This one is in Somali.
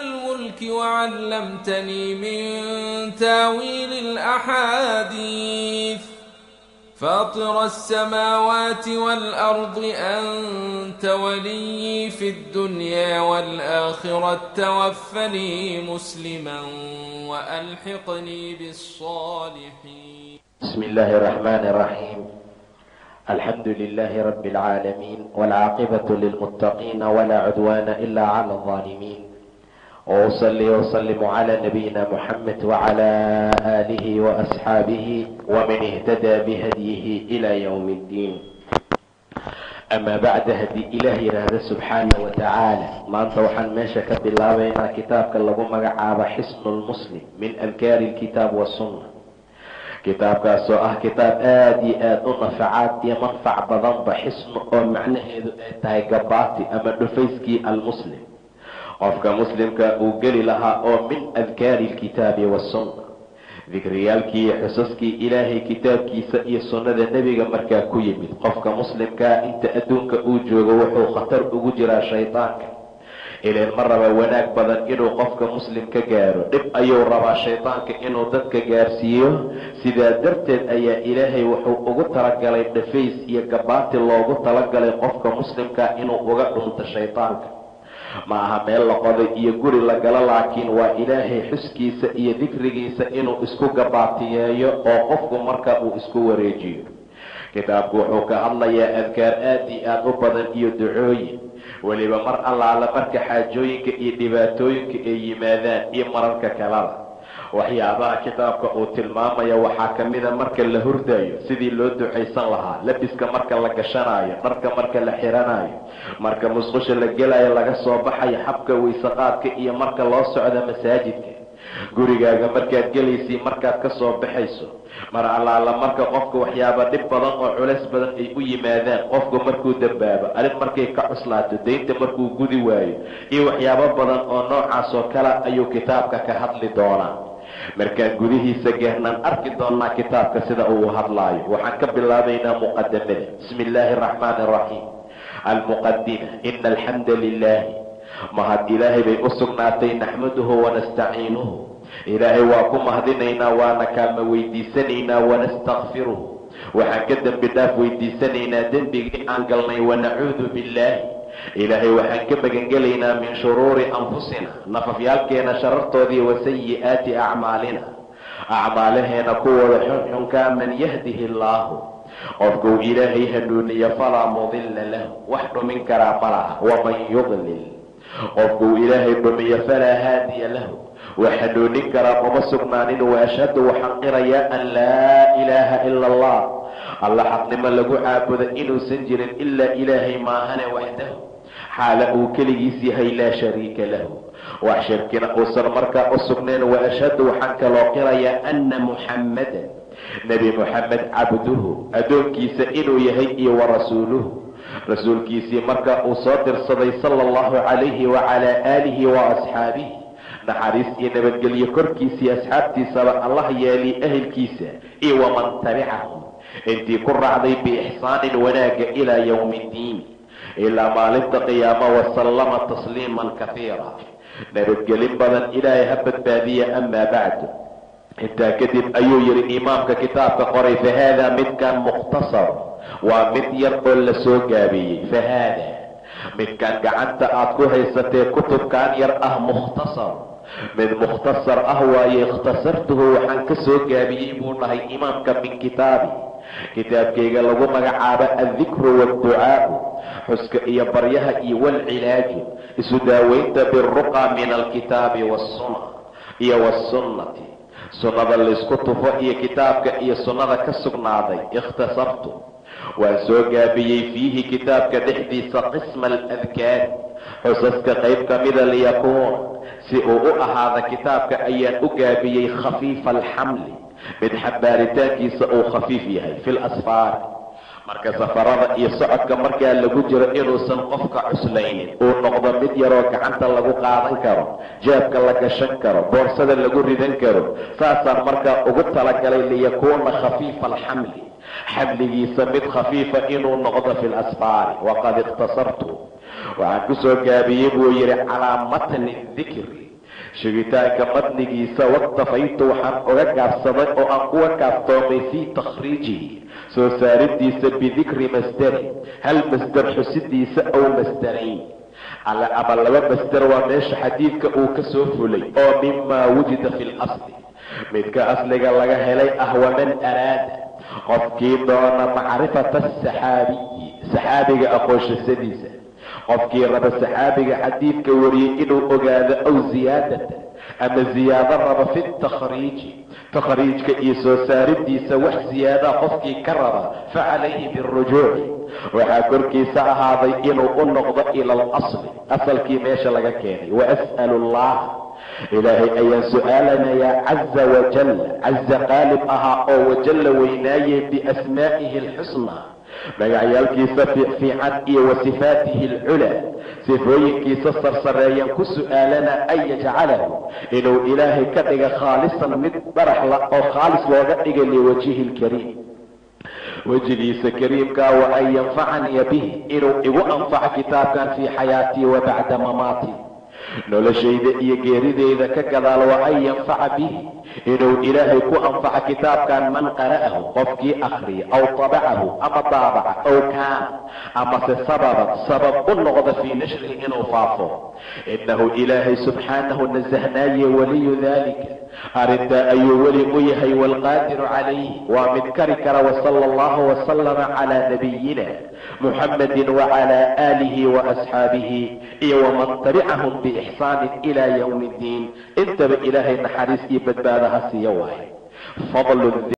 الملك وعلمتني من تاويل الأحاديث فاطر السماوات والأرض أنت ولي في الدنيا والآخرة توفني مسلما وألحقني بالصالحين. بسم الله الرحمن الرحيم. الحمد لله رب العالمين والعاقبة للمتقين ولا عدوان إلا على الظالمين، وأصلي وسلم على نبينا محمد وعلى آله وأصحابه ومن اهتدى بهديه إلى يوم الدين. أما بعد، هدي إلهي هذا سبحانه وتعالى maanta waxaan meesha ka bilaabaynaa kitaabka lagu magacaabo xisnu lmuslim min adkaari lkitaab wasunna. kitaabkaasoo ah kitaab aada iyo aada u nafacaad iyo manfac badanba. xisnu oo macnaheedu ay tahay gabaati ama dhufayskii almuslim, qofka muslimka uu geli lahaa, oo min adkaari lkitaabi wasunna, dikriyaalkii iyo xusaskii ilaahay kitaabkiisa iyo sunnada nebiga markaa ku yimid. qofka muslimkaa inta adduunka uu joogo wuxuu khatar ugu jiraa shaydaanka. ileen ma raba wanaag badan inuu qofka muslim ka gaaro, dhib ayuu rabaa shaydaanka inuu dadka gaarsiiyo. sidaa darteed ayaa ilaahay wuxuu ugu talagalay dhafays iyo gabaati loogu talagalay qofka muslimka inuu uga dhunto shaydaanka. ma aha meel la qoday iyo guri la galo, laakiin waa ilaahay xuskiisa iyo dikrigiisa inuu isku gabaatiyeeyo oo qofku marka uu isku wareejiyo. kitaabku wuxuu ka hadlayaa adkaar aad iyo aad u badan iyo ducooyin, weliba mar allaala marka xaajooyinka iyo dhibaatooyinka ay yimaadaan iyo mararka kalada. waxyaabaha kitaabka uu tilmaamaya waxaa ka mida marka la hurdayo sidii loo ducaysan lahaa, labiska marka la gashanayo, dharka marka la xiranayo, marka musqusha la gelayo, laga soo baxayo, xabka weyseqaadka iyo marka loo socdo masaajidka, gurigaaga markaad gelaysay, markaad ka soo baxayso, mar allaala marka qofka waxyaaba dhib badan oo culays badan ay u yimaadaan, qofku markuu dambaabo, arrin markay ka cuslaato, daynta markuu gudi waayo iyo waxyaabo badan oo noocaas oo kale ayuu kitaabka ka hadli doonaa. markaan gudihiisa gaarnaan arki doonaa kitaabka sida uu hadlaayo. waxaan ka bilaabaynaa muqadamada. bismi illaahi araxmaani araxiim. almuqadima. ina alxamda lilaahi, mahad ilaahay bay u sugnaatay, naxmaduhu wanastaciinuhu, ilaahay waa ku mahadinaynaa, waana kaalma weydiisanaynaa, wanastakfiruhu, waxaan ka dembi dhaaf weydiisanaynaa dembigii aan galnay, wanacuudu billaahi, ilaahay waxaan ka magangelaynaa min shuruuri anfusina, nafafyaalkeena sharartoodii, wa sayi-aati acmaalina, acmaalaheena kuwooda xunxunkaa, man yahdihi allaahu, qofkuu ilaahay hanuuniya falaa mudilla lahu, wax dhumin karaa ma laha, waman yudlil, qofkuu ilaahay dhumiya falaa haadiya lahu, wax hanuunin karaa uma sugnaanin. wa ashhadu waxaan qirayaa an laa ilaaha ila allah, alla xaqnimo lagu caabudo inuusan jirin ilaa ilaahay maahane waxdahu, xaala uu keligiis yahay, laa shariika lahu, wax shirkina uusan markaa u sugnayn. wa ashhadu waxaan kaloo qirayaa anna muxammadan, nebi muxamed, cabduhu, addoonkiisa inuu yahay, iyo wa rasuuluhu, rasuulkiisii markaa uu soo dirsaday, sala allahu calayhi wacalaa aalihi wa asxaabihi, naxariis iyo nabadgelyo korkiisii asxaabtiisaba allah yeeli, ahelkiisa iyo waman tabicahum, intii ku raacday biixsaanin wanaaga ilaa yowmi ddiin, ilaa maalinta qiyaama, wasallama tasliiman kaiira, nabadgelin badan ilaahay ha badbaadiya. amaa bacdu, intaa kadib ayuu yidhi imaamka kitaabka qoray, fahaada midkan mukhtasar, waa mid yar oo la soo gaabiyey. fahaada midkan gacanta aad ku haysatee kutubkan yar ah, mukhtasar, mid mukhtasar ah waaye. ikhtasartuhu waxaan ka soo gaabiyey buu dhahay imaamka min kitaabi, kitaabkayga lagu magacaabo addikru waadducaau, xuska iyo baryaha iyo walcilaaju, isu daaweynta biruqa min alkitaabi wasunna iyo wasunnati, sunnada laysku tufo iyo kitaabka iyo sunnada ka sugnaaday. ikhtasartu waan soo gaabiyey fiihi kitaabka dhexdiisa qisma aladkaar, xusaska qayb ka mida, liyakuuna si uu u ahaada kitaabka ayaan u gaabiyey khafiifa alxamli, mid xambaaritaankiisa uu khafiif yahay, fi lasfaari, marka safarada iyo socodka markaa lagu jiro inuusan qofka cuslaynin, uu noqdo mid yaroo gacanta lagu qaadan karo, jaabka la gashan karo, boorsada lagu ridan karo. saasaan markaa ugu talagalay, liyakuuna khafiifa alxamli, xamligiisa mid khafiifa inuu noqdo fi lasfaari. waqad ikhtasartu waxaan ku soo gaabiyey buu yidhi calaa matni dikri, shigitaanka matnigiisa waktafaytu waxaan uga gaabsaday oo aan kuga kaaftoomay fii takhriijihi soo saaridiisa bidikri masdari hal masdar xusidiisa aw masdarayn ama laba masdar waa meesha xadiidka uu ka soo fulay oo mimaa wujida fi lasli midka asliga laga helay ah waman araada qofkii doona macrifata asaxaabiyi saxaabiga aqoonshasadiisa qofkii raba saxaabiga xadiidka wariyey inuu ogaado aw ziyaadata ama ziyaado raba fi takhriiji takhriijka iyo soo saaridiisa wax ziyaada qofkii ka raba facalayhi birujuuci waxaa korkiisa ahaaday inuu u noqdo ila alasli asalkii meesha laga keenay waas'alu allah ilaahay ayaan su-aalanayaa caza wajal caza qaalib ahaa oo wajalla weynaaye biasmaa'ihi alxusnaa magacyaalkiisa fiican iyo wa sifaatihi alculaa sifooyinkiisa sarsareeyaan ku su-aalana an yajcalahu inuu ilaahay ka dhiga khaalisan mid baraxla oo khaalis looga dhiga liwajhihi lkariim wejigiisa kariimkaa wa an yanfacaniya bihi inuu igu anfaco kitaabkan fii xayaatii wa bacda mamaatii noloshayda iyo geerideyda ka gadaal wa an yanfaca bihi inuu ilaahay ku anfaco kitaabkan man qara'ahu qofkii akhriya aw tabacahu ama daabaca aw kaan amase sabab u noqda fii nashrihi inuu faafo inahu ilaahay subxaanahu nasahnaaye waliyu dalika arrintaa ayuu weli u yahay waalqaadiru calayhi waa mid kari kara wasala allahu wasalama calaa nabiyina muxammadin wacalaa aalihi waasxaabihi iyo waman tabicahum biixsaanin ilaa yowmi ddiin intaba ilaahay naxariis iyo badbaado ha siiyo waaye